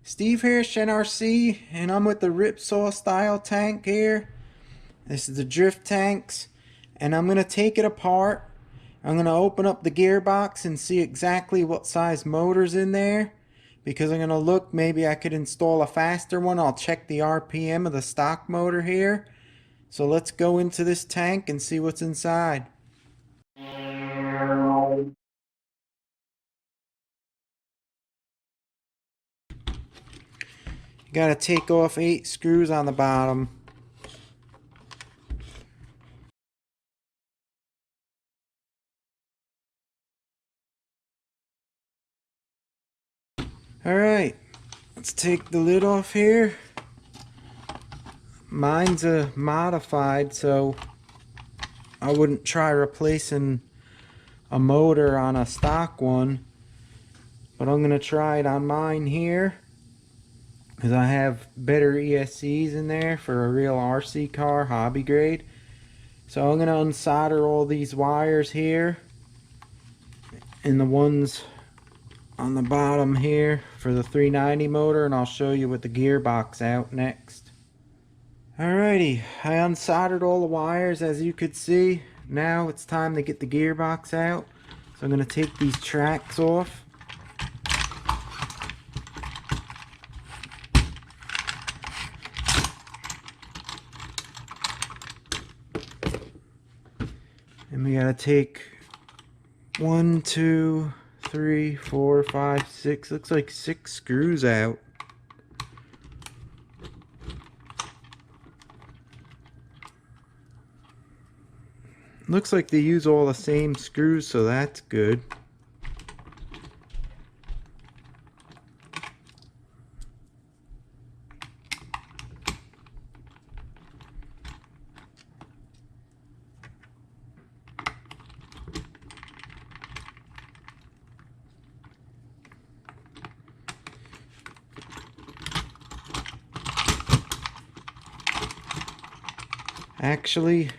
Steve here, NRC, and I'm with the RIPSAW style tank here. This is the drift tanks, and I'm going to take it apart. I'm going to open up the gearbox and see exactly what size motor's in there, because I'm going to look, maybe I could install a faster one. I'll check the RPM of the stock motor here. So let's go into this tank and see what's inside. You gotta take off 8 screws on the bottom. Alright, let's take the lid off here. Mine's a modified, so I wouldn't try replacing a motor on a stock one, but I'm gonna try it on mine here because I have better ESCs in there for a real RC car, hobby grade. So I'm gonna unsolder all these wires here and the ones on the bottom here for the 390 motor, and I'll show you with the gearbox out next. Alrighty, I unsoldered all the wires as you could see. Now it's time to get the gearbox out. So I'm going to take these tracks off. And we got to take 1, 2, 3, 4, 5, 6, looks like 6 screws out. Looks like they use all the same screws, so that's good. Actually,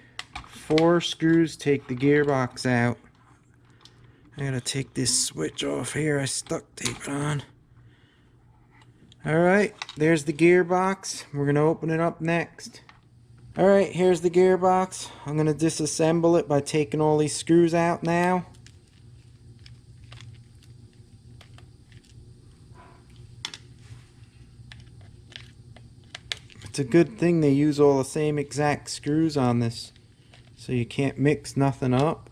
4 screws take the gearbox out. I gotta take this switch off here. I stuck tape it on. Alright, there's the gearbox. We're gonna open it up next. Alright, here's the gearbox. I'm gonna disassemble it by taking all these screws out now. It's a good thing they use all the same exact screws on this, so you can't mix nothing up.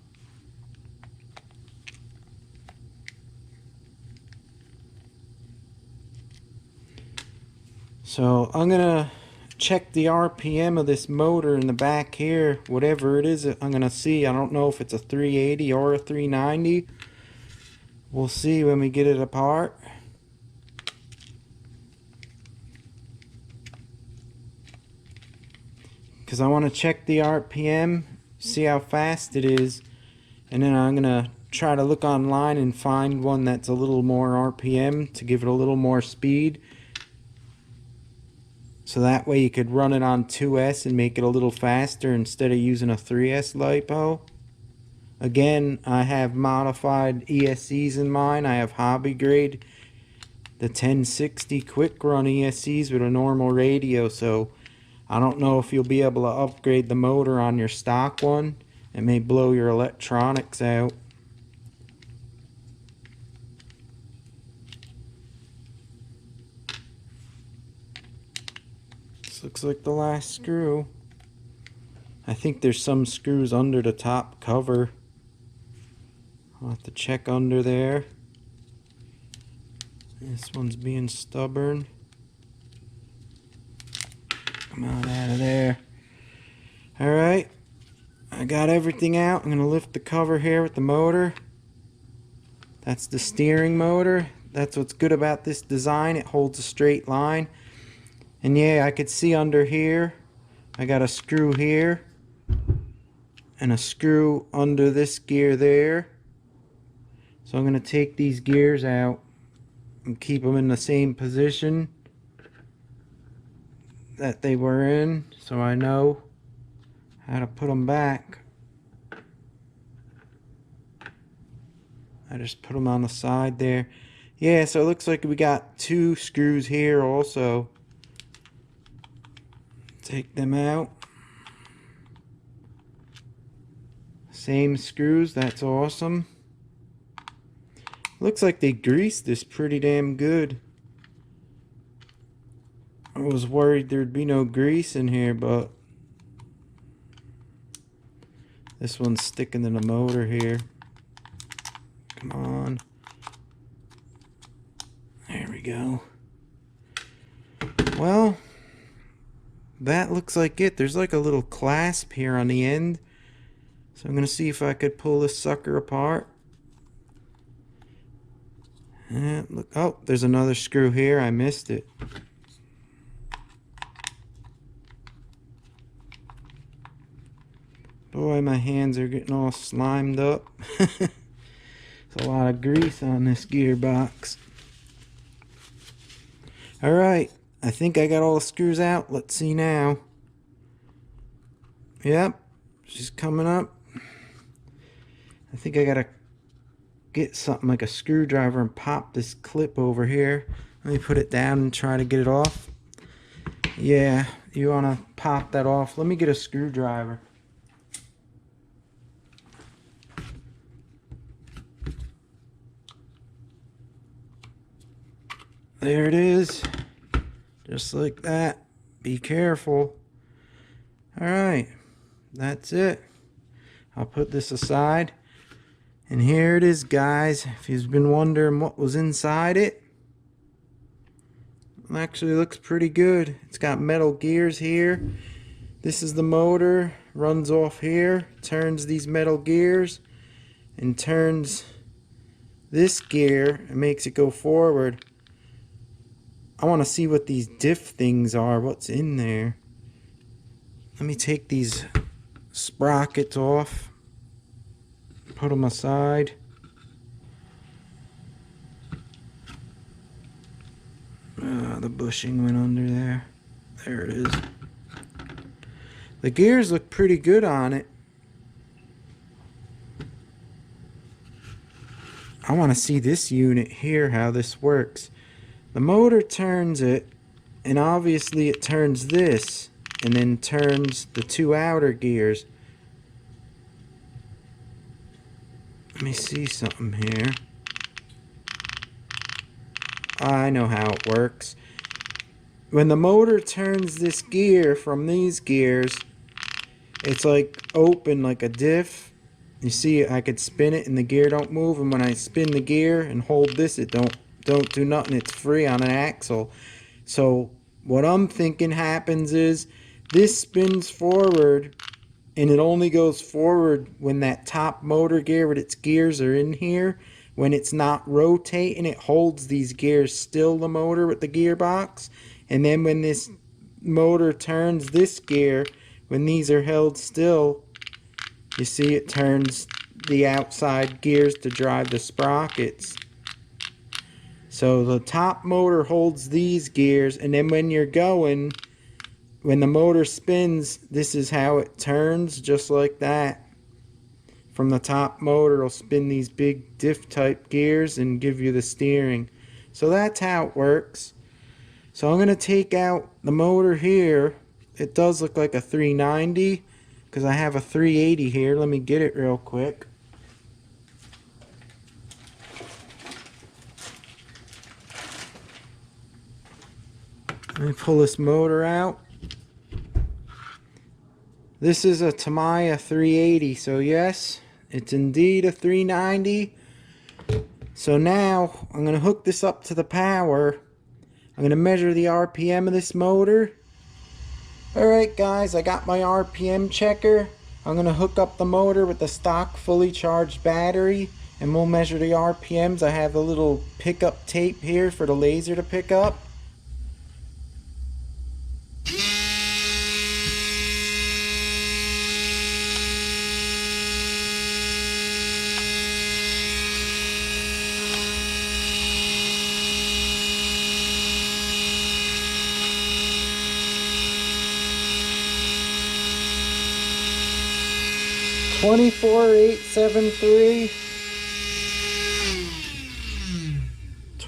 So I'm gonna check the RPM of this motor in the back here, whatever it is. I'm gonna see. I don't know if it's a 380 or a 390. We'll see when we get it apart. Because I want to check the RPM, see how fast it is, and then I'm gonna try to look online and find one that's a little more RPM to give it a little more speed, so that way you could run it on 2S and make it a little faster instead of using a 3S lipo. Again, I have modified ESCs in mine. I have hobby grade, the 1060 quick run ESCs with a normal radio, so I don't know if you'll be able to upgrade the motor on your stock one. It may blow your electronics out. This looks like the last screw. I think there's some screws under the top cover. I'll have to check under there. This one's being stubborn. Come on out of there. Alright, I got everything out. I'm going to lift the cover here with the motor. That's the steering motor. That's what's good about this design. It holds a straight line. And yeah, I could see under here, I got a screw here and a screw under this gear there. So I'm going to take these gears out and keep them in the same position that they were in, so I know how to put them back. I just put them on the side there. Yeah, so it looks like we got 2 screws here also. Take them out. Same screws, that's awesome. Looks like they greased this pretty damn good. I was worried there'd be no grease in here, but this one's sticking to the motor here. Come on. There we go. Well, that looks like it. There's like a little clasp here on the end. So I'm going to see if I could pull this sucker apart. And look, oh, there's another screw here. I missed it. Boy, my hands are getting all slimed up. There's a lot of grease on this gearbox. Alright, I think I got all the screws out. Let's see now. Yep, she's coming up. I think I gotta get something like a screwdriver and pop this clip over here. Let me put it down and try to get it off. Yeah, you wanna pop that off. Let me get a screwdriver. There it is. Just like that. Be careful. Alright, that's it. I'll put this aside. And here it is, guys. If you've been wondering what was inside it, actually looks pretty good. It's got metal gears here. This is the motor, runs off here, turns these metal gears, and turns this gear and makes it go forward. I want to see what these diff things are, what's in there. Let me take these sprockets off. Put them aside. The bushing went under there. There it is. The gears look pretty good on it. I want to see this unit here, how this works. The motor turns it, and obviously it turns this, and then turns the 2 outer gears. Let me see something here. I know how it works. When the motor turns this gear from these gears, it's like open like a diff. You see, I could spin it and the gear don't move, and when I spin the gear and hold this, it don't do nothing. It's free on an axle. So what I'm thinking happens is this spins forward, and it only goes forward when that top motor gear with its gears are in here. When it's not rotating, it holds these gears still, the motor with the gearbox. And then when this motor turns this gear, when these are held still, you see it turns the outside gears to drive the sprockets. So the top motor holds these gears, and then when you're going, when the motor spins, this is how it turns, just like that. From the top motor, it'll spin these big diff type gears and give you the steering. So that's how it works. So I'm going to take out the motor here. It does look like a 390 because I have a 380 here. Let me get it real quick. Let me pull this motor out. This is a Tamiya 380, so yes, it's indeed a 390. So now I'm going to hook this up to the power. I'm going to measure the RPM of this motor. Alright guys, I got my RPM checker. I'm going to hook up the motor with the stock fully charged battery, and we'll measure the RPMs. I have a little pickup tape here for the laser to pick up. $24,873,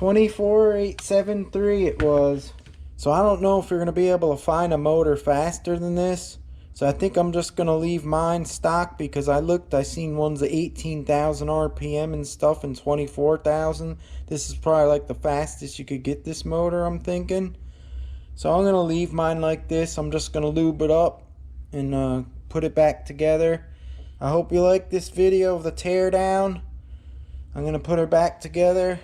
24873 it was. So I don't know if you're going to be able to find a motor faster than this. So I think I'm just going to leave mine stock, because I looked, I seen ones at 18,000 RPM and stuff and 24,000. This is probably like the fastest you could get this motor, I'm thinking. So I'm going to leave mine like this. I'm just going to lube it up and put it back together. I hope you like this video of the teardown. I'm going to put her back together.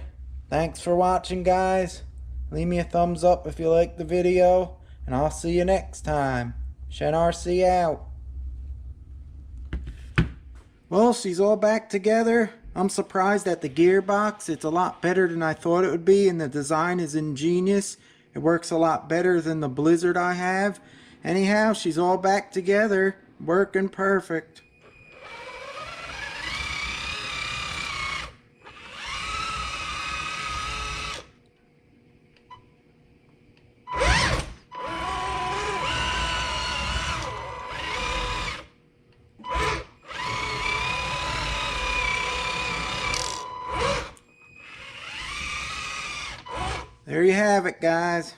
Thanks for watching, guys. Leave me a thumbs up if you like the video, and I'll see you next time. Shen RC out. Well, she's all back together. I'm surprised at the gearbox. It's a lot better than I thought it would be, and the design is ingenious. It works a lot better than the Blizzard I have. Anyhow, she's all back together, working perfect. There you have it, guys.